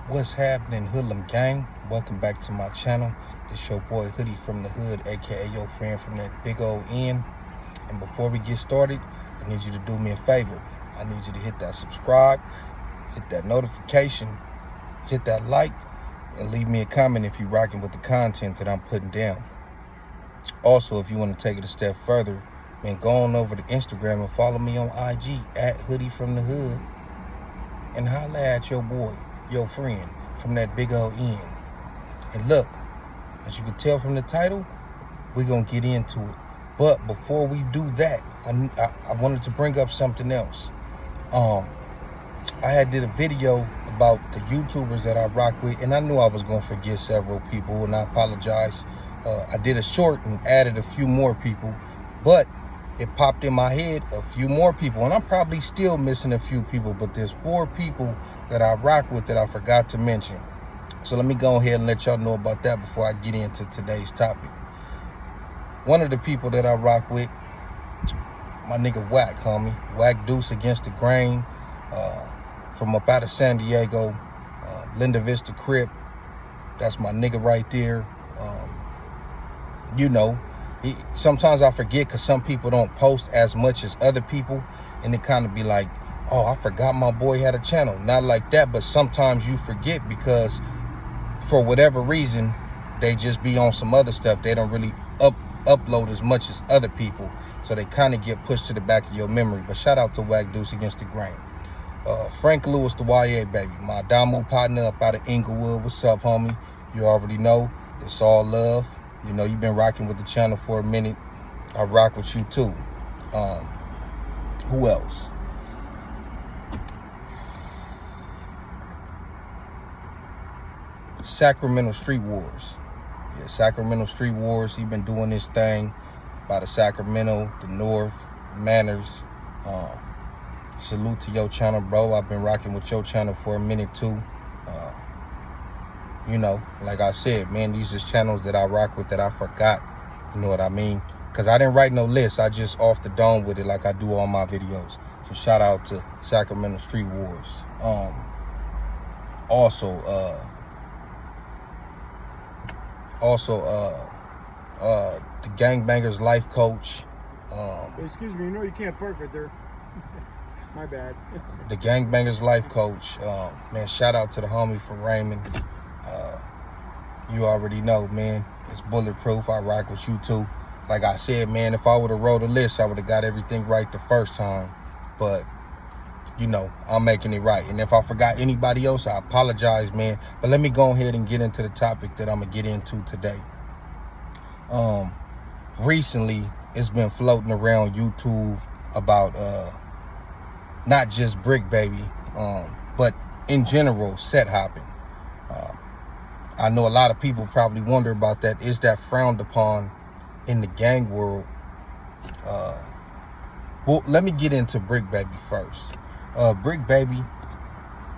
What's happening, Hoodlum gang? Welcome back to my channel. This your boy Hoodie from the Hood, aka your friend from that big old N. And before we get started, I need you to do me a favor. I need you to hit that subscribe, hit that notification, hit that like, and leave me a comment if you're rocking with the content that I'm putting down. Also, if you want to take it a step further, man, go on over to Instagram and follow me on IG at Hoodie from the Hood and holla at your boy, your friend from that big old N. And look, as you can tell from the title, we're gonna get into it. But before we do that, I wanted to bring up something else. I had did a video about the YouTubers that I rock with, and I knew I was gonna forget several people, and I apologize. I did a short and added a few more people, but it popped in my head a few more people, and I'm probably still missing a few people, but there's 4 people that I rock with that I forgot to mention. So let me go ahead and let y'all know about that before I get into today's topic. One of the people that I rock with, my nigga Wack, homie. Wack Deuce Against the Grain, from up out of San Diego, Linda Vista Crip. That's my nigga right there. You know, sometimes I forget because some people don't post as much as other people, and it kind of be like, oh, I forgot my boy had a channel. Not like that, but sometimes you forget because for whatever reason, they just be on some other stuff. They don't really upload as much as other people, so they kind of get pushed to the back of your memory. But shout out to Wack Deuce Against the Grain. Frank Lewis, the YA baby, my Damu partner up out of Inglewood. What's up, homie? You already know, it's all love. You know, you've been rocking with the channel for a minute. I rock with you too. Who else? Sacramento Street Wars. Yeah, Sacramento Street Wars. He been doing this thing by the Sacramento, the North, Manners. Salute to your channel, bro. I've been rocking with your channel for a minute too. You know, like I said, man, these is channels that I rock with that I forgot. You know what I mean? Because I didn't write no list. I just off the dome with it like I do on my videos. So shout out to Sacramento Street Wars. Also, the Gangbangers Life Coach. Excuse me, you know you can't park right there. My bad. The Gangbangers Life Coach. Man, shout out to the homie from Raymond. You already know, man. It's bulletproof. I rock with you too. Like I said, man, if I would have wrote a list, I would have got everything right the first time. But, you know, I'm making it right. And if I forgot anybody else, I apologize, man. But let me go ahead and get into the topic that I'm going to get into today. Recently, it's been floating around YouTube about not just Bricc, baby, but in general, set hopping. I know a lot of people probably wonder about that. Is that frowned upon in the gang world? Well, let me get into Bricc Baby first. Bricc Baby,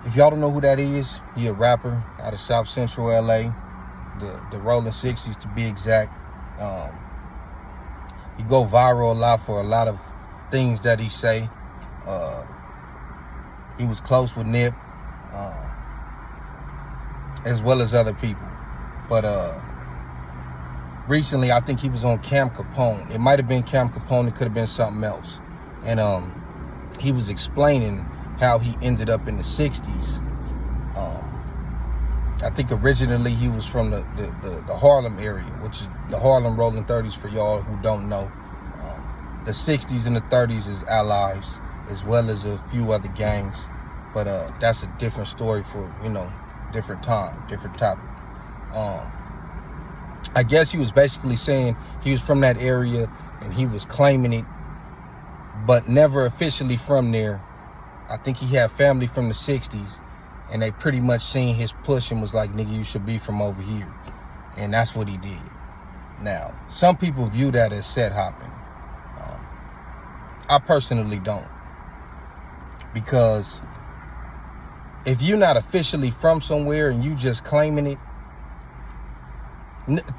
if y'all don't know who that is, he a rapper out of South Central LA, the Rolling 60s to be exact. He go viral a lot for a lot of things that he say. He was close with Nip, as well as other people. But recently, I think he was on Cam Capone. It might have been Cam Capone. It could have been something else. And he was explaining how he ended up in the 60s. I think originally he was from the Harlem area, which is the Harlem Rolling 30s for y'all who don't know. The 60s and the 30s is allies, as well as a few other gangs. But that's a different story for, you know, different time, different topic. I guess he was basically saying he was from that area and he was claiming it, but never officially from there. I think he had family from the 60s, and they pretty much seen his push and was like, nigga, you should be from over here. And that's what he did. Now, some people view that as set hopping. I personally don't. Because if you're not officially from somewhere and you just claiming it,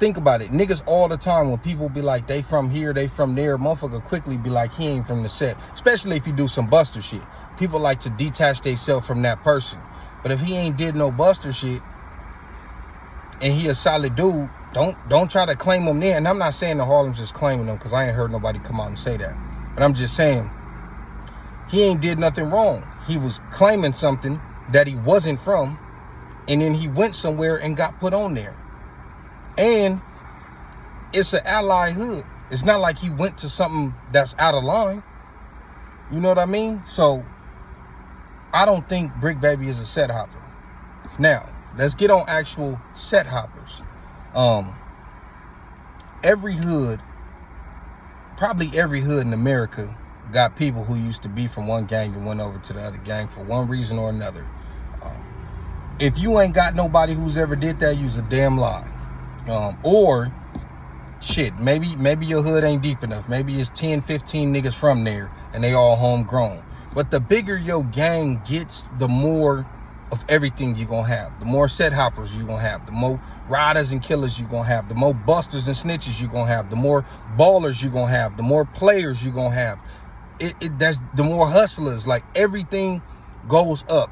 think about it. Niggas all the time, when people be like, they from here, they from there, motherfucker quickly be like, he ain't from the set. Especially if you do some buster shit. People like to detach themselves from that person. But if he ain't did no buster shit and he a solid dude, don't try to claim him there. And I'm not saying the Harlem's just claiming him, because I ain't heard nobody come out and say that. But I'm just saying he ain't did nothing wrong. He was claiming something that he wasn't from, and then he went somewhere and got put on there. And it's an ally hood. It's not like he went to something that's out of line. You know what I mean? So I don't think Bricc Baby is a set hopper. Now, let's get on actual set hoppers. Every hood, probably every hood in America, got people who used to be from one gang and went over to the other gang for one reason or another. If you ain't got nobody who's ever did that, you's a damn lie. Or shit, maybe your hood ain't deep enough. Maybe it's 10, 15 niggas from there and they all homegrown. But the bigger your gang gets, the more of everything you're gonna have. The more set hoppers you're gonna have. The more riders and killers you're gonna have. The more busters and snitches you're gonna have. The more ballers you're gonna have. The more players you're gonna have. That's the more hustlers. Like, everything goes up.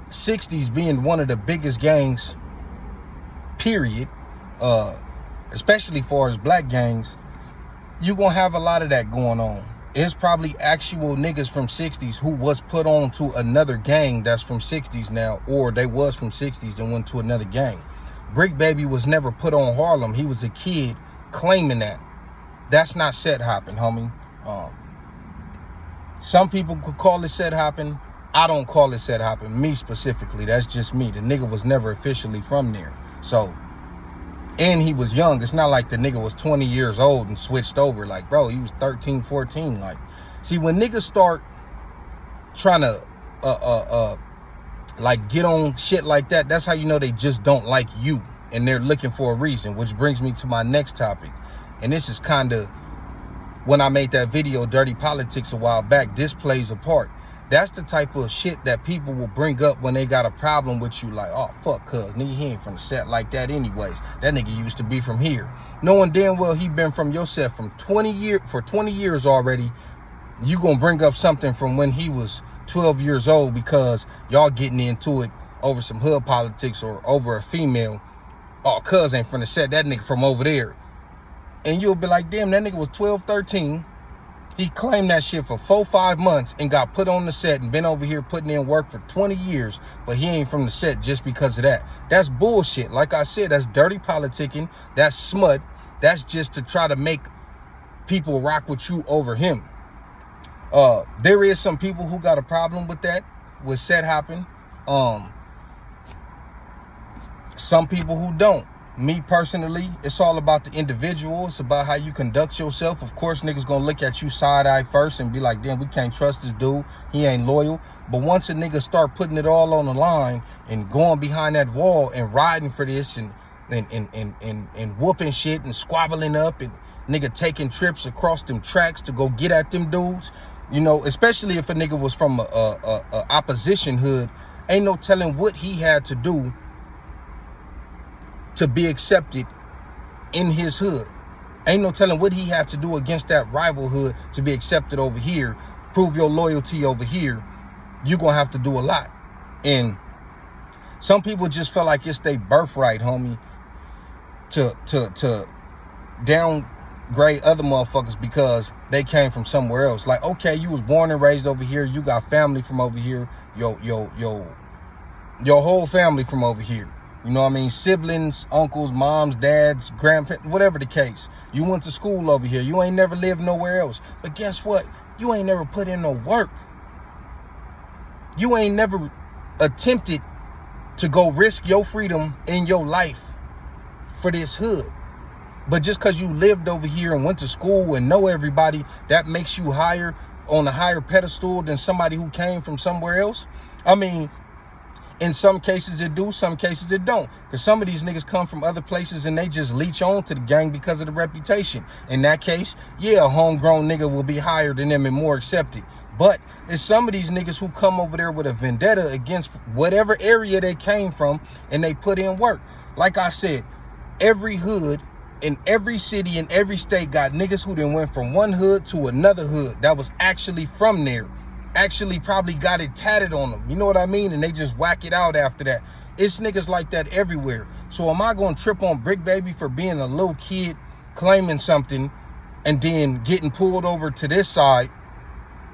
60s being one of the biggest gangs, period, especially far as black gangs, you gonna have a lot of that going on. It's probably actual niggas from 60s who was put on to another gang that's from 60s now, or they was from 60s and went to another gang. Bricc Baby was never put on Harlem. He was a kid claiming that. That's not set hopping, homie. Some people could call it set hopping. I don't call it set hopping. Me specifically, that's just me. The nigga was never officially from there. So, and he was young. It's not like the nigga was 20 years old and switched over. Like, bro, he was 13, 14. Like, see, when niggas start trying to like get on shit like that, that's how you know they just don't like you and they're looking for a reason. Which brings me to my next topic. And this is kind of, when I made that video, Dirty Politics, a while back, this plays a part. That's the type of shit that people will bring up when they got a problem with you. Like, oh, fuck, cuz, nigga, he ain't from the set like that anyways. That nigga used to be from here. Knowing damn well he been from your set for 20 years already. You gonna bring up something from when he was 12 years old because y'all getting into it over some hood politics or over a female. Oh, cuz ain't from the set. That nigga from over there. And you'll be like, damn, that nigga was 12, 13. He claimed that shit for 4-5 months and got put on the set and been over here putting in work for 20 years, but he ain't from the set just because of that. That's bullshit. Like I said, that's dirty politicking. That's smut. That's just to try to make people rock with you over him. There is some people who got a problem with that, with set hopping. Some people who don't. Me personally, it's all about the individual. It's about how you conduct yourself. Of course, niggas gonna look at you side-eye first and be like, damn, we can't trust this dude. He ain't loyal. But once a nigga start putting it all on the line and going behind that wall and riding for this and whooping shit and squabbling up and nigga taking trips across them tracks to go get at them dudes, you know, especially if a nigga was from a opposition hood, ain't no telling what he had to do to be accepted in his hood. Ain't no telling what he had to do against that rival hood to be accepted over here. Prove your loyalty over here. You're gonna have to do a lot. And some people just feel like it's their birthright, homie, to downgrade other motherfuckers because they came from somewhere else. Like, okay, you was born and raised over here. You got family from over here. Your whole family from over here. You know what I mean? Siblings, uncles, moms, dads, grandparents, whatever the case. You went to school over here. You ain't never lived nowhere else. But guess what? You ain't never put in no work. You ain't never attempted to go risk your freedom in your life for this hood. But just because you lived over here and went to school and know everybody, that makes you higher, on a higher pedestal than somebody who came from somewhere else. I mean, in some cases it do, some cases it don't. Because some of these niggas come from other places and they just leech on to the gang because of the reputation. In that case, yeah, a homegrown nigga will be higher than them and more accepted. But it's some of these niggas who come over there with a vendetta against whatever area they came from and they put in work. Like I said, every hood in every city in every state got niggas who then went from one hood to another hood that was actually from there actually probably got it tatted on them. You know what I mean? And they just whack it out after that. It's niggas like that everywhere. So am I going to trip on Bricc Baby for being a little kid claiming something and then getting pulled over to this side,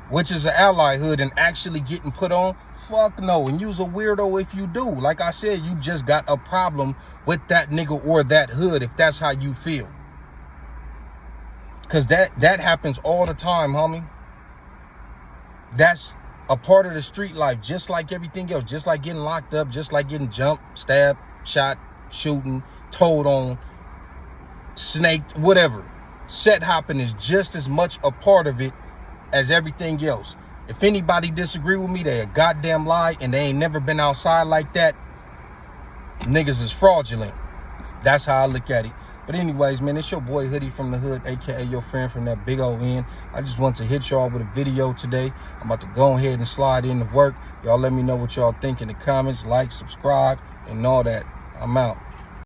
which is an ally hood, and actually getting put on? Fuck no. And you's a weirdo if you do. Like I said, you just got a problem with that nigga or that hood if that's how you feel. Because that happens all the time, homie. That's a part of the street life, just like everything else, just like getting locked up, just like getting jumped, stabbed, shot, shooting, told on, snaked, whatever. Set hopping is just as much a part of it as everything else. If anybody disagree with me, they a goddamn lie, and they ain't never been outside like that. Niggas is fraudulent. That's how I look at it. But anyways, man, it's your boy Hoodie from the hood, aka your friend from that big old end. I just want to hit y'all with a video today. I'm about to go ahead and slide into work. Y'all let me know what y'all think in the comments. Like, subscribe, and all that. I'm out.